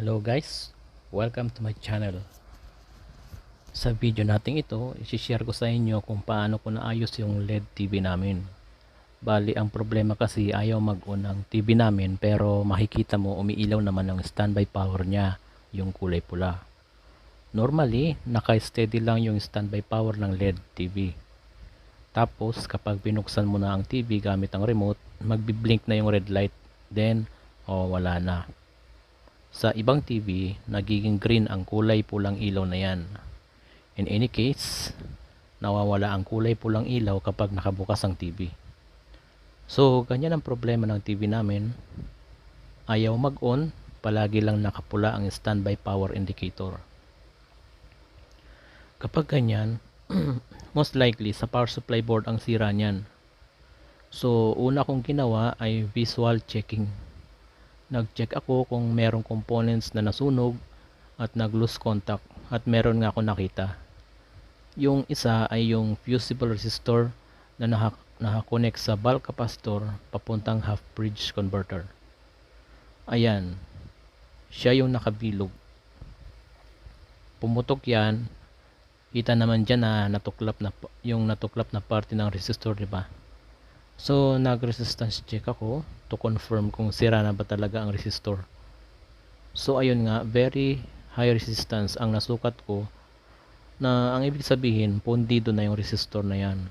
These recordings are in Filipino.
Hello guys, welcome to my channel. Sa video natin ito, i-share ko sa inyo kung paano ko naayos yung LED TV namin. Bali, ang problema kasi ayaw mag-on ang TV namin, pero makikita mo umiilaw naman ang standby power niya, yung kulay pula. Normally, naka-steady lang yung standby power ng LED TV. Tapos kapag binuksan mo na ang TV gamit ang remote, magbi-blink na yung red light, then wala na. Sa ibang TV, nagiging green ang kulay pulang ilaw na yan. In any case, nawawala ang kulay pulang ilaw kapag nakabukas ang TV. So, ganyan ang problema ng TV namin. Ayaw mag-on, palagi lang nakapula ang standby power indicator. Kapag ganyan, most likely sa power supply board ang sira niyan. So, una kong ginawa ay visual checking. Nag-check ako kung merong components na nasunog at nag-lose contact, at meron nga ako nakita. Yung isa ay yung fusible resistor na nakakonect sa bulk capacitor papuntang half bridge converter. Ayan, siya yung nakabilog. Pumutok yan. Kita naman dyan na natuklap na parte ng resistor, diba? So, nag-resistance check ako to confirm kung sira na ba talaga ang resistor. So, ayun nga, very high resistance ang nasukat ko, na ang ibig sabihin, pundido na yung resistor na yan.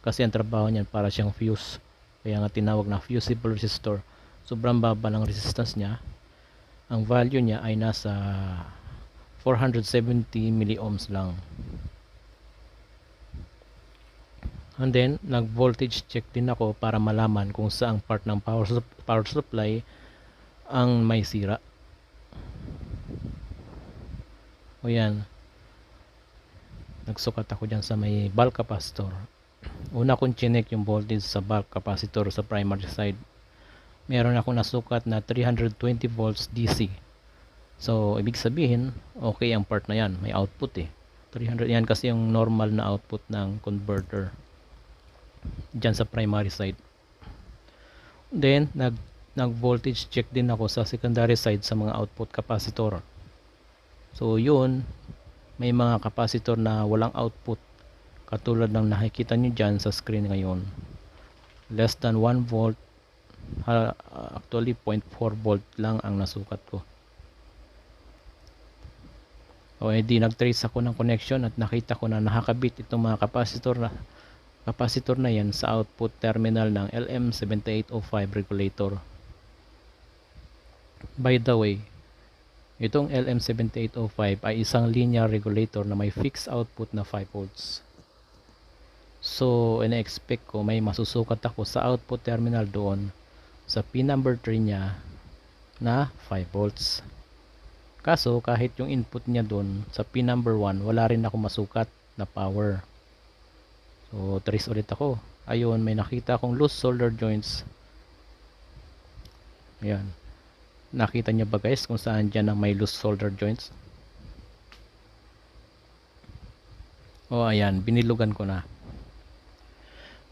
Kasi ang trabaho niyan para siyang fuse. Kaya nga tinawag na fusible resistor. Sobrang baba ng resistance niya. Ang value niya ay nasa 470 milliohms lang. And then, nag-voltage check din ako para malaman kung saang part ng power supply ang may sira. O yan. Nagsukat ako dyan sa may bulk capacitor. Una kong chinek yung voltage sa bulk capacitor sa primary side. Meron ako nasukat na 320 volts DC. So, ibig sabihin, okay ang part na yan. May output eh. 300 yan kasi yung normal na output ng converter dyan sa primary side. Then nag voltage check din ako sa secondary side sa mga output capacitor. So yun, may mga capacitor na walang output, katulad ng nakikita nyo dyan sa screen ngayon. Less than 1 volt, actually 0.4 volt lang ang nasukat ko. O edi nag-trace ako ng connection at nakita ko na nakakabit itong mga capacitor na yan sa output terminal ng LM7805 regulator. By the way, itong LM7805 ay isang linear regulator na may fixed output na 5 volts. So, ina-expect ko may masusukat ako sa output terminal doon sa pin number 3 niya na 5 volts. Kaso, kahit yung input niya doon sa pin number 1, wala rin ako masukat na power. So, trace ulit ako. Ayun, may nakita akong loose solder joints. Ayan. Nakita niyo ba guys kung saan dyan ang may loose solder joints? O, ayan. Binilugan ko na.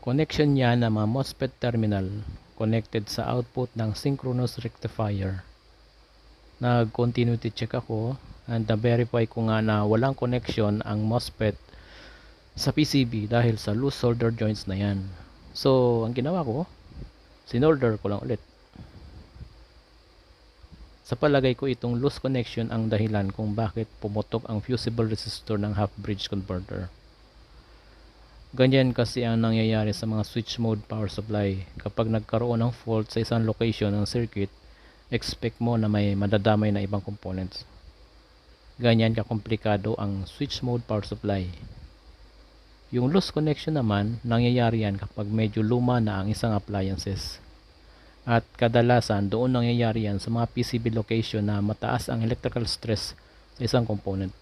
Connection niya na mga MOSFET terminal connected sa output ng synchronous rectifier. Nag-continuity check ako and na-verify ko nga na walang connection ang MOSFET sa PCB dahil sa loose solder joints na yan. So, ang ginawa ko, sinolder ko lang ulit. Sa palagay ko, itong loose connection ang dahilan kung bakit pumutok ang fusible resistor ng half bridge converter. Ganyan kasi ang nangyayari sa mga switch mode power supply. Kapag nagkaroon ng fault sa isang location ng circuit, expect mo na may madadamay na ibang components. Ganyan kakomplikado ang switch mode power supply. Yung loose connection naman, nangyayari yan kapag medyo luma na ang isang appliances. At kadalasan, doon nangyayari yan sa mga PCB location na mataas ang electrical stress sa isang component.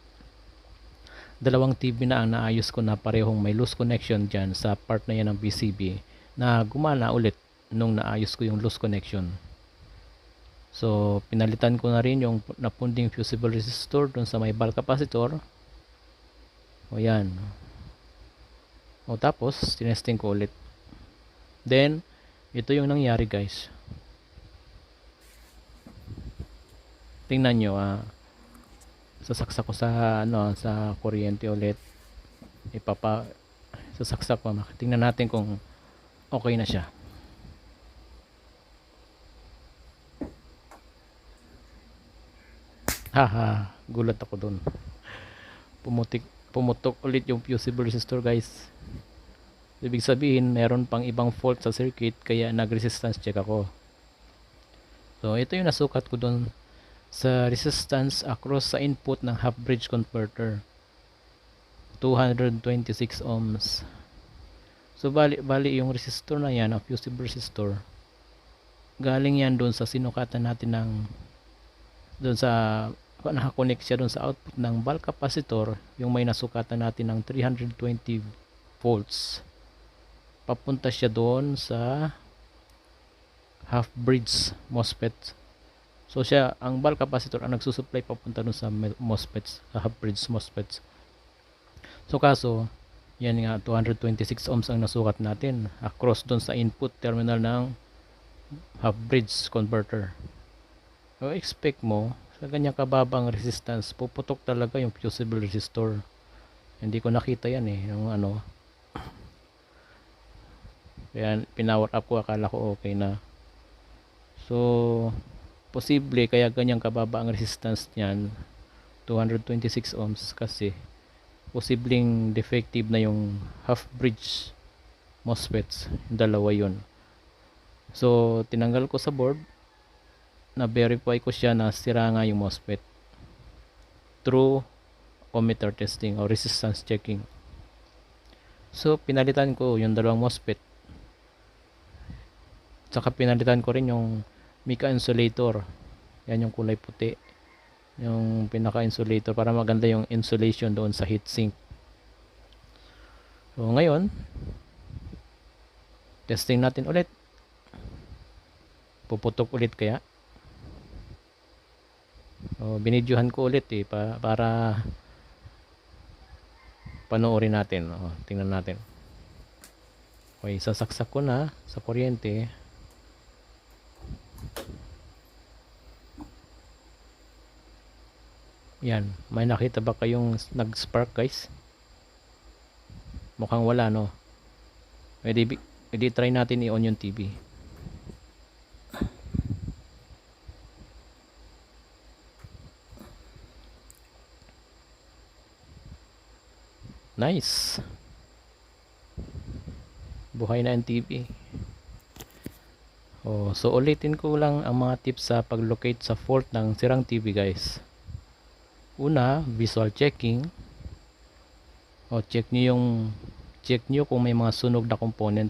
Dalawang TV na ang naayos ko na parehong may loose connection dyan sa part na yan ng PCB na gumana ulit nung naayos ko yung loose connection. So, pinalitan ko na rin yung napunding fusible resistor dun sa may bulk capacitor. O yan. O tapos, tinesting ko ulit. Then, ito yung nangyari guys. tingnan nyo, sasaksak ko sa sa kuryente ulit, sasaksak ko, tingnan natin kung okay na siya. Haha, gulat ako dun. Pumutok ulit yung fusible resistor, guys. Ibig sabihin meron pang ibang fault sa circuit, kaya nag-resistance check ako. So ito yung nasukat ko dun sa resistance across sa input ng half bridge converter, 226 ohms. So bali yung resistor na yan, ang fusible resistor, galing yan doon sa sinukatan natin ng doon sa nakakonect siya doon sa output ng bulk capacitor, yung may nasukatan natin ng 320 volts. Papunta siya doon sa half bridge MOSFET. So siya, ang bulk capacitor ang nagsusupply papunta doon sa MOSFETs, sa half bridge MOSFETs. So kaso, yan nga, 226 ohms ang nasukat natin across doon sa input terminal ng half bridge converter. So expect mo, sa ganyang kababang resistance, puputok talaga yung fusible resistor. Hindi ko nakita yan yung kaya pinower up ko, akala ko okay na. So posible kaya ganyang kababa ang resistance niyan, 226 ohms, kasi posibleng defective na yung half bridge MOSFETs, yung dalawa yun. So tinanggal ko sa board, na-verify ko siya na sira nga yung MOSFET through ohmmeter testing o resistance checking. So pinalitan ko yung dalawang MOSFET, saka pinalitan ko rin yung mica insulator, yan yung kulay puti, yung pinaka insulator, para maganda yung insulation doon sa heatsink. So ngayon testing natin ulit, puputok ulit kaya. Binidyohan ko ulit para panoorin natin. Tingnan natin. Okay, sasaksak ko na sa kuryente. Yan, may nakita ba kayong nag-spark, guys? Mukhang wala, no? Edi try natin i-on yung TV. Nice. Buhay na ang TV. So ulitin ko lang ang mga tips sa pag-locate sa fault ng sirang TV, guys. Una, visual checking. Check nyo kung may mga sunog na component.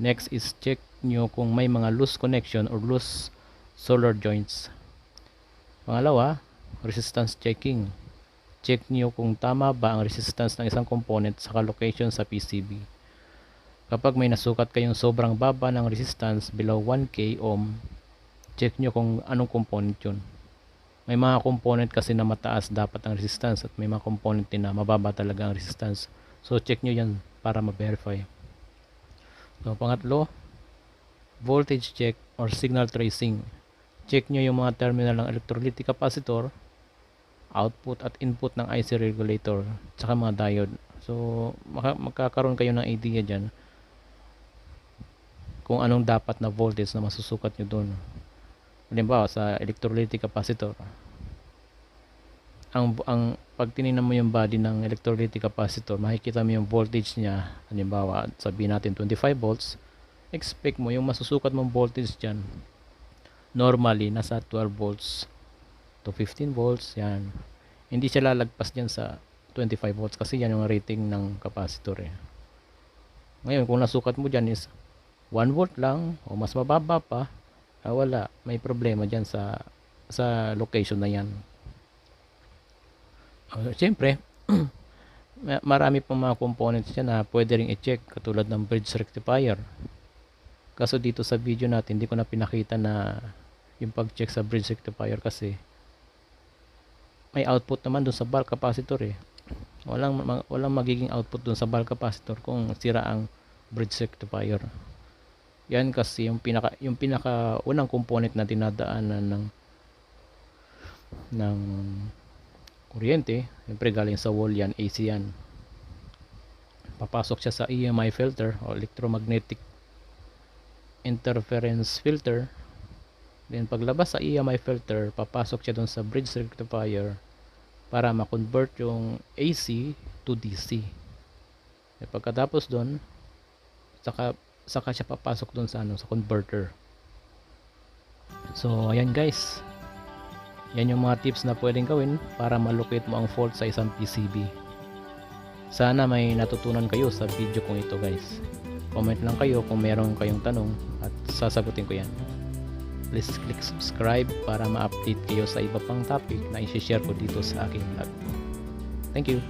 Next is check nyo kung may mga loose connection or loose solder joints. Pangalawa, resistance checking. Check nyo kung tama ba ang resistance ng isang component sa location sa PCB. Kapag may nasukat kayong sobrang baba ng resistance below 1K ohm, check nyo kung anong component yun. May mga component kasi na mataas dapat ang resistance, at may mga component din na mababa talaga ang resistance. So check nyo yan para ma-verify. So pangatlo, voltage check or signal tracing. Check nyo yung mga terminal ng electrolytic capacitor, output at input ng IC regulator, tsaka mga diode. So magkakaroon kayo ng idea dyan kung anong dapat na voltage na masusukat nyo dun. Halimbawa sa electrolytic capacitor, ang pag tinignan mo yung body ng electrolytic capacitor, makikita mo yung voltage niya. Halimbawa sabihin natin 25 volts, expect mo yung masusukat mong voltage dyan normally nasa 12 volts to 15 volts. Yan, hindi siya lalagpas dyan sa 25 volts kasi yan yung rating ng capacitor Ngayon kung nasukat mo dyan is 1 volt lang o mas mababa pa, wala, may problema dyan sa location na yan. Siyempre marami pang mga components dyan na pwede rin i-check, katulad ng bridge rectifier. Kaso dito sa video natin hindi ko na pinakita na yung pag-check sa bridge rectifier kasi may output naman dun sa bulk capacitor walang magiging output dun sa bulk capacitor kung sira ang bridge rectifier. Yan kasi yung pinaka unang component na dinadaanan ng kuryente. Siyempre galing sa wall yan, AC yan. Papasok siya sa EMI filter o electromagnetic interference filter. Then paglabas sa EMI filter, papasok siya dun sa bridge rectifier para ma-convert yung AC to DC. Then pagkatapos dun, saka siya papasok dun sa sa converter. So ayan guys, yan yung mga tips na pwedeng gawin para malocate mo ang fault sa isang PCB. Sana may natutunan kayo sa video kong ito guys. Comment lang kayo kung meron kayong tanong at sasagutin ko yan. Please click subscribe para ma-update kayo sa iba pang topic na i-share ko dito sa aking vlog. Thank you.